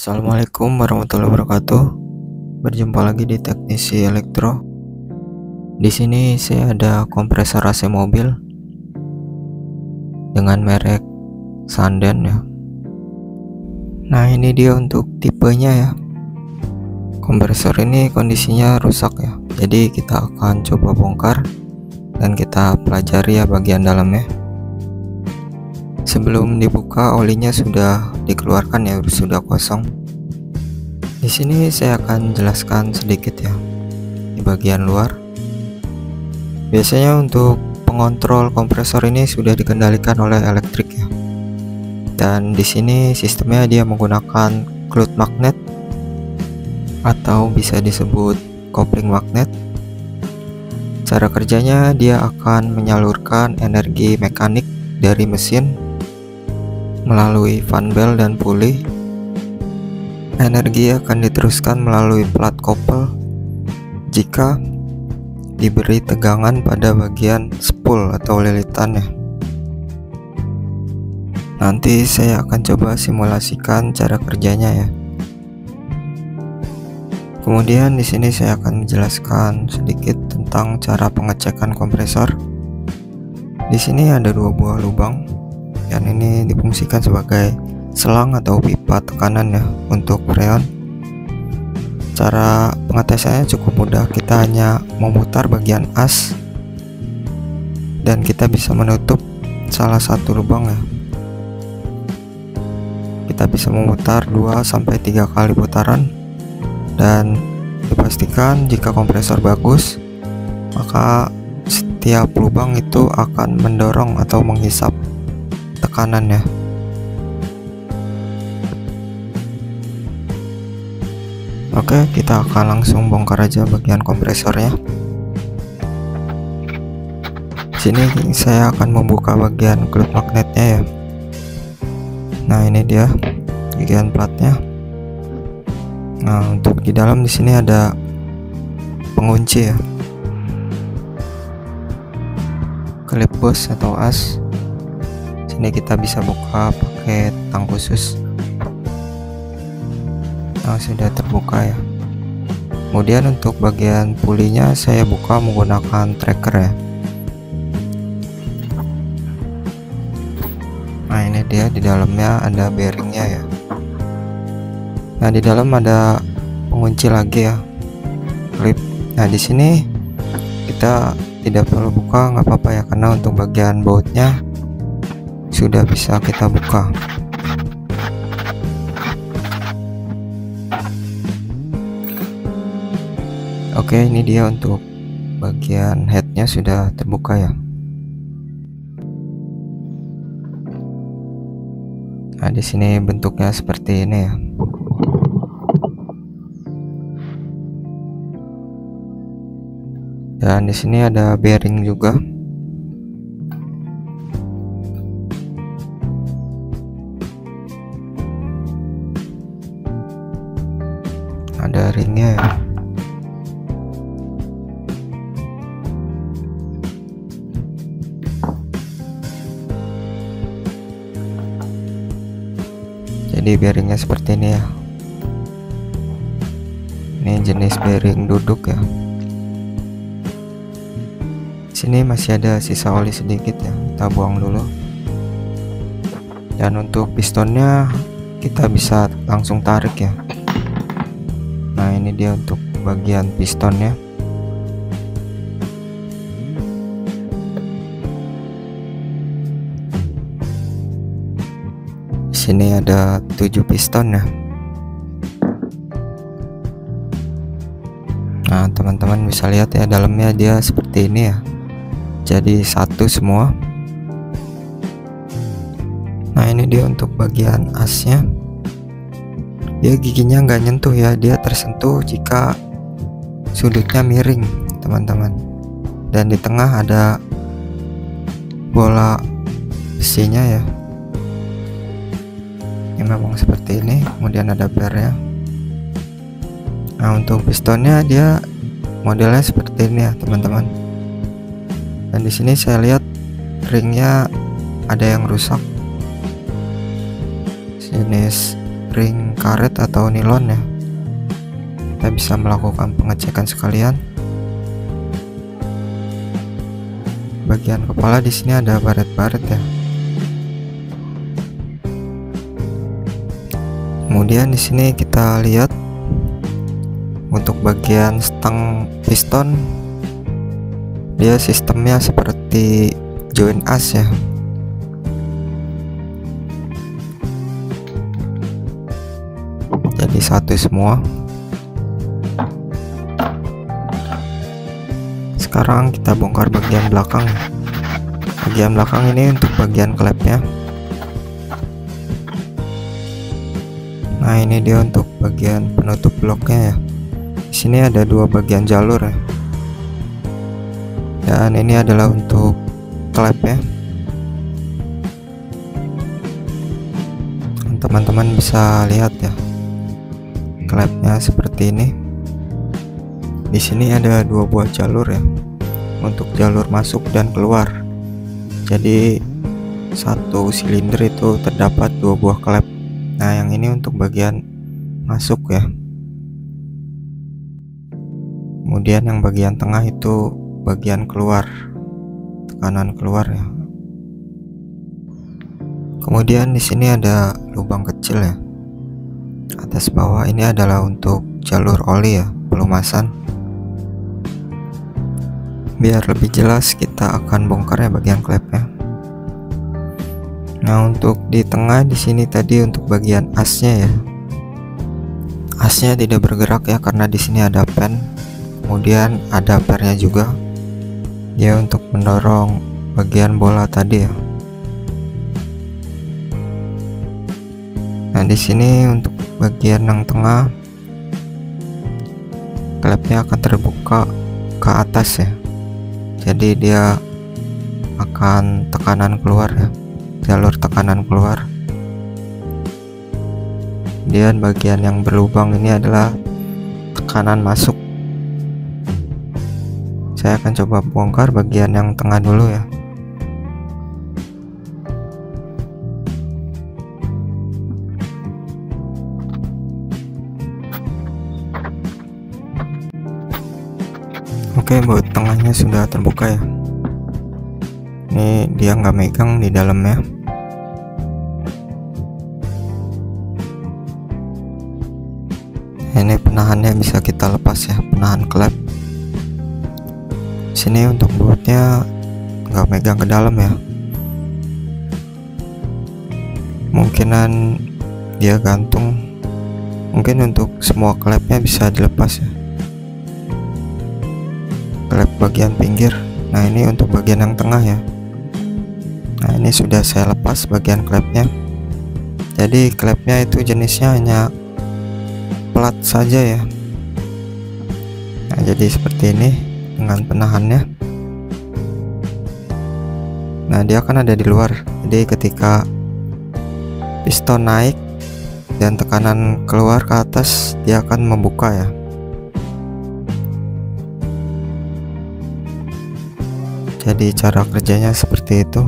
Assalamualaikum warahmatullahi wabarakatuh. Berjumpa lagi di Teknisi Elektro. Di sini saya ada kompresor AC mobil dengan merek Sanden ya. Nah, ini dia untuk tipenya ya. Kompresor ini kondisinya rusak ya. Jadi kita akan coba bongkar dan kita pelajari ya bagian dalamnya. Sebelum dibuka, olinya sudah dikeluarkan ya, sudah kosong. Di sini saya akan jelaskan sedikit ya di bagian luar. Biasanya untuk pengontrol kompresor ini sudah dikendalikan oleh elektrik ya. Dan di sini sistemnya dia menggunakan cloud magnet atau bisa disebut kopling magnet. Cara kerjanya dia akan menyalurkan energi mekanik dari mesin melalui fan belt dan puli. Energi akan diteruskan melalui plat kopel jika diberi tegangan pada bagian spool atau lilitannya. Nanti saya akan coba simulasikan cara kerjanya ya. Kemudian di sini saya akan menjelaskan sedikit tentang cara pengecekan kompresor. Di sini ada dua buah lubang dan ini difungsikan sebagai selang atau pipa tekanan ya untuk freon. Cara pengetesannya cukup mudah, kita hanya memutar bagian as dan kita bisa menutup salah satu lubang ya. Kita bisa memutar 2-3 kali putaran dan dipastikan jika kompresor bagus maka setiap lubang itu akan mendorong atau menghisap tekanannya. Oke, kita akan langsung bongkar aja bagian kompresornya. Sini saya akan membuka bagian cloud magnetnya ya. Nah, ini dia bagian platnya. Nah, untuk di dalam di sini ada pengunci ya. Klip bos atau as. Sini kita bisa buka pakai tang khusus. Nah, sudah terbuka ya. Kemudian untuk bagian pulinya saya buka menggunakan tracker ya. Nah, ini dia di dalamnya ada bearingnya ya. Nah, di dalam ada pengunci lagi ya, klip. Nah, di sini kita tidak perlu buka, nggak apa-apa ya, karena untuk bagian bautnya sudah bisa kita buka. Oke, ini dia untuk bagian headnya sudah terbuka ya. Nah, di sini bentuknya seperti ini ya. Dan di sini ada bearing juga. Ada ringnya ya. Jadi bearingnya seperti ini ya. Ini jenis bearing duduk ya. Sini masih ada sisa oli sedikit ya, kita buang dulu. Dan untuk pistonnya kita bisa langsung tarik ya. Nah, ini dia untuk bagian pistonnya. Di sini ada 7 piston ya. Nah, teman-teman bisa lihat ya, dalamnya dia seperti ini ya. Jadi satu semua. Nah, ini dia untuk bagian asnya. Dia giginya nggak nyentuh ya, dia tersentuh jika sudutnya miring teman-teman. Dan di tengah ada bola besinya ya. Ini memang seperti ini. Kemudian ada barnya. Nah, untuk pistonnya dia modelnya seperti ini ya teman-teman. Dan di sini saya lihat ringnya ada yang rusak, jenis ring karet atau nilon ya. Kita bisa melakukan pengecekan sekalian. Bagian kepala di sini ada baret-baret ya. Kemudian di sini kita lihat untuk bagian stang piston, dia sistemnya seperti join as ya. Jadi satu semua. Sekarang kita bongkar bagian belakang. Bagian belakang ini untuk bagian klepnya. Nah, ini dia untuk bagian penutup bloknya ya. Di sini ada dua bagian jalur ya. Dan ini adalah untuk klep ya. Teman-teman bisa lihat ya. Klepnya seperti ini. Di sini ada dua buah jalur ya, untuk jalur masuk dan keluar. Jadi satu silinder itu terdapat dua buah klep. Nah, yang ini untuk bagian masuk ya. Kemudian yang bagian tengah itu bagian keluar, tekanan keluar ya. Kemudian di sini ada lubang kecil ya. Atas bawah ini adalah untuk jalur oli ya, pelumasan. Biar lebih jelas kita akan bongkar ya bagian klepnya. Nah, untuk di tengah di sini tadi untuk bagian asnya ya. Asnya tidak bergerak ya karena di sini ada pen. Kemudian ada pernya juga. Dia untuk mendorong bagian bola tadi ya. Nah, di sini untuk bagian yang tengah klepnya akan terbuka ke atas ya. Jadi dia akan tekanan keluar ya, jalur tekanan keluar. Dan bagian yang berlubang ini adalah tekanan masuk. Saya akan coba bongkar bagian yang tengah dulu ya. Oke, baut tengahnya sudah terbuka ya. Ini dia nggak megang di dalamnya. Ini penahannya bisa kita lepas ya, penahan klep. Sini untuk bautnya nggak megang ke dalam ya. Mungkinan dia gantung. Mungkin untuk semua klepnya bisa dilepas ya. Klep bagian pinggir. Nah, ini untuk bagian yang tengah ya. Nah, ini sudah saya lepas bagian klepnya. Jadi klepnya itu jenisnya hanya plat saja ya. Nah, jadi seperti ini dengan penahannya. Nah, dia akan ada di luar. Jadi ketika piston naik dan tekanan keluar ke atas, dia akan membuka ya. Jadi cara kerjanya seperti itu.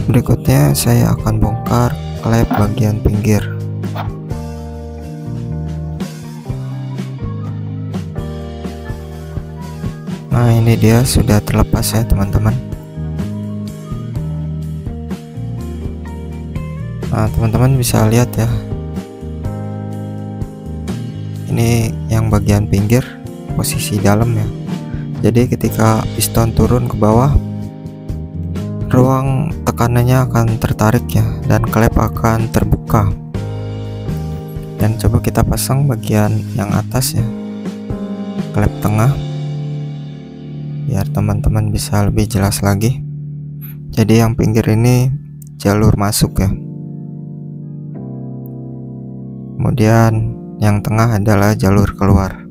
Berikutnya saya akan bongkar klep bagian pinggir. Nah, ini dia sudah terlepas ya teman-teman. Nah, teman-teman bisa lihat ya. Ini yang bagian pinggir, posisi dalam ya. Jadi ketika piston turun ke bawah, ruang tekanannya akan tertarik ya, dan klep akan terbuka. Dan coba kita pasang bagian yang atas ya, klep tengah, biar teman-teman bisa lebih jelas lagi. Jadi yang pinggir ini jalur masuk ya. Kemudian yang tengah adalah jalur keluar.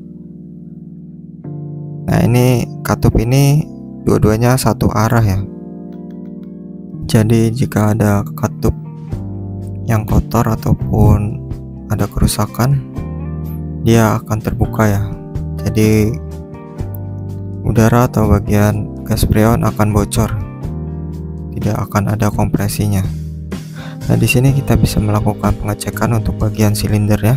Nah, ini katup ini dua-duanya satu arah ya. Jadi jika ada katup yang kotor ataupun ada kerusakan, dia akan terbuka ya. Jadi udara atau bagian gas freon akan bocor, tidak akan ada kompresinya. Nah, di sini kita bisa melakukan pengecekan untuk bagian silinder ya.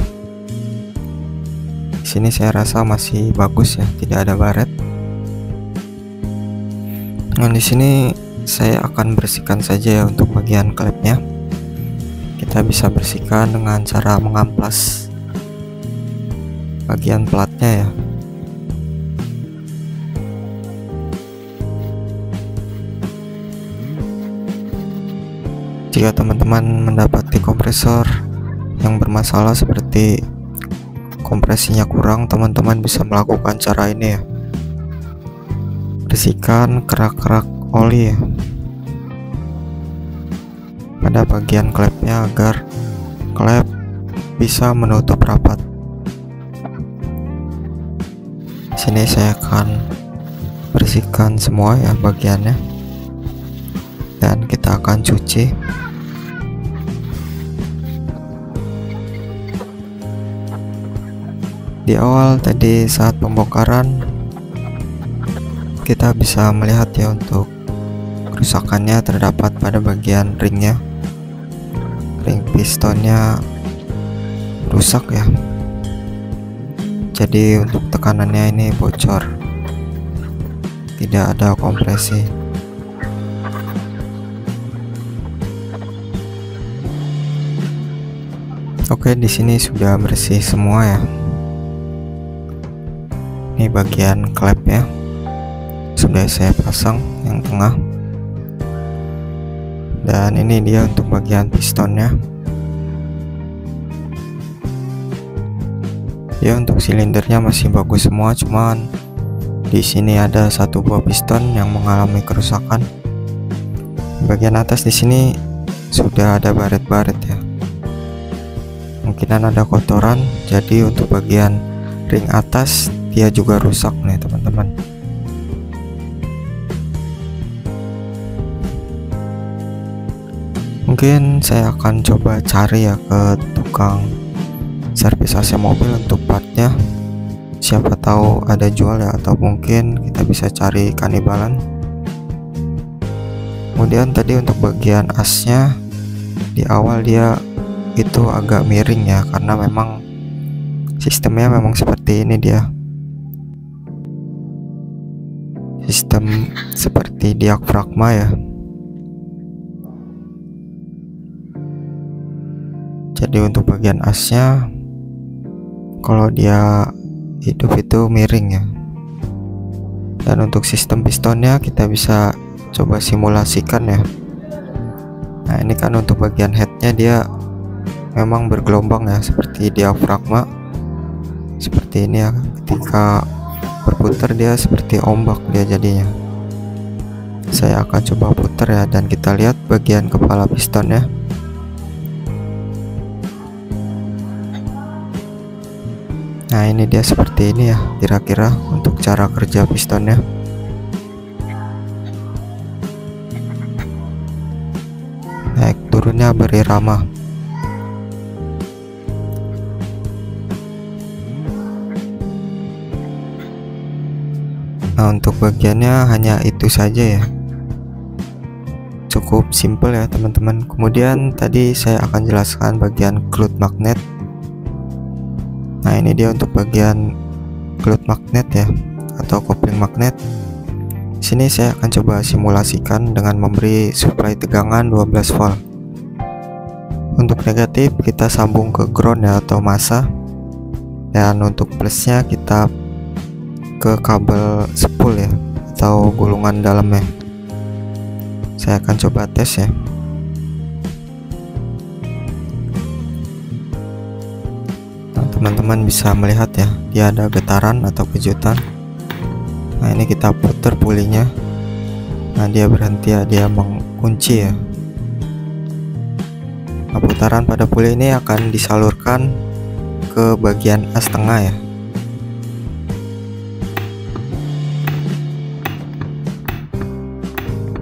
Di sini saya rasa masih bagus ya, tidak ada baret. Nah, di sini saya akan bersihkan saja ya untuk bagian klepnya. Kita bisa bersihkan dengan cara mengamplas bagian platnya ya. Jika teman-teman mendapati kompresor yang bermasalah seperti kompresinya kurang, teman-teman bisa melakukan cara ini ya. Bersihkan kerak-kerak oli ya pada bagian klepnya agar klep bisa menutup rapat. Sini saya akan bersihkan semua ya bagiannya, dan kita akan cuci. Di awal tadi saat pembongkaran kita bisa melihat ya untuk kerusakannya terdapat pada bagian ringnya. Ring pistonnya rusak ya, jadi untuk tekanannya ini bocor, tidak ada kompresi. Oke, di sini sudah bersih semua ya. Ini bagian klepnya sudah saya pasang yang tengah, dan ini dia untuk bagian pistonnya ya. Untuk silindernya masih bagus semua, cuman di sini ada satu buah piston yang mengalami kerusakan. Bagian atas di sini sudah ada baret-baret ya, mungkinan ada kotoran, jadi untuk bagian ring atas dia juga rusak nih teman-teman. Mungkin saya akan coba cari ya ke tukang servis AC mobil untuk partnya, siapa tahu ada jual ya, atau mungkin kita bisa cari Kanibalan. Kemudian tadi untuk bagian asnya di awal dia itu agak miring ya, karena memang sistemnya memang seperti ini dia, sistem seperti diafragma ya. Jadi untuk bagian asnya kalau dia hidup itu miring ya. Dan untuk sistem pistonnya kita bisa coba simulasikan ya. Nah, ini kan untuk bagian headnya dia memang bergelombang ya, seperti diafragma, seperti ini ya. Ketika berputar dia seperti ombak dia jadinya. Saya akan coba putar ya, dan kita lihat bagian kepala pistonnya. Nah, ini dia seperti ini ya kira-kira untuk cara kerja pistonnya. Naik turunnya berirama. Nah, untuk bagiannya hanya itu saja ya, cukup simple ya teman-teman. Kemudian tadi saya akan jelaskan bagian cloud magnet. Nah, ini dia untuk bagian cloud magnet ya, atau kopling magnet. Sini saya akan coba simulasikan dengan memberi suplai tegangan 12 volt. Untuk negatif kita sambung ke ground ya, atau masa. Dan untuk plusnya kita ke kabel spool ya, atau gulungan dalamnya. Saya akan coba tes ya. Teman-teman bisa melihat ya, dia ada getaran atau kejutan. Nah, ini kita putar pulinya. Nah, dia berhenti ya, dia mengunci ya. Nah, putaran pada puli ini akan disalurkan ke bagian as tengah ya.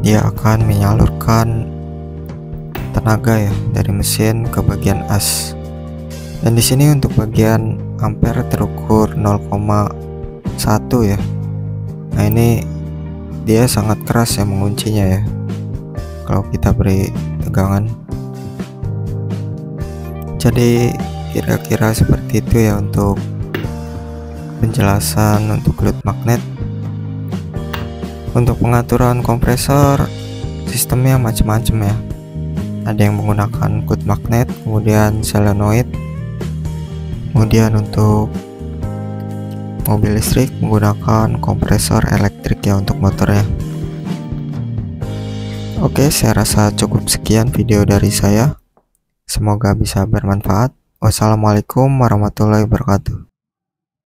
Dia akan menyalurkan tenaga ya dari mesin ke bagian as. Dan di sini untuk bagian ampere terukur 0,1 ya. Nah, ini dia sangat keras ya menguncinya ya kalau kita beri tegangan. Jadi kira-kira seperti itu ya untuk penjelasan untuk load magnet. Untuk pengaturan kompresor sistemnya macam-macam ya. Ada yang menggunakan kuat magnet, kemudian solenoid, kemudian untuk mobil listrik menggunakan kompresor elektrik ya untuk motornya. Oke, saya rasa cukup sekian video dari saya. Semoga bisa bermanfaat. Wassalamualaikum warahmatullahi wabarakatuh.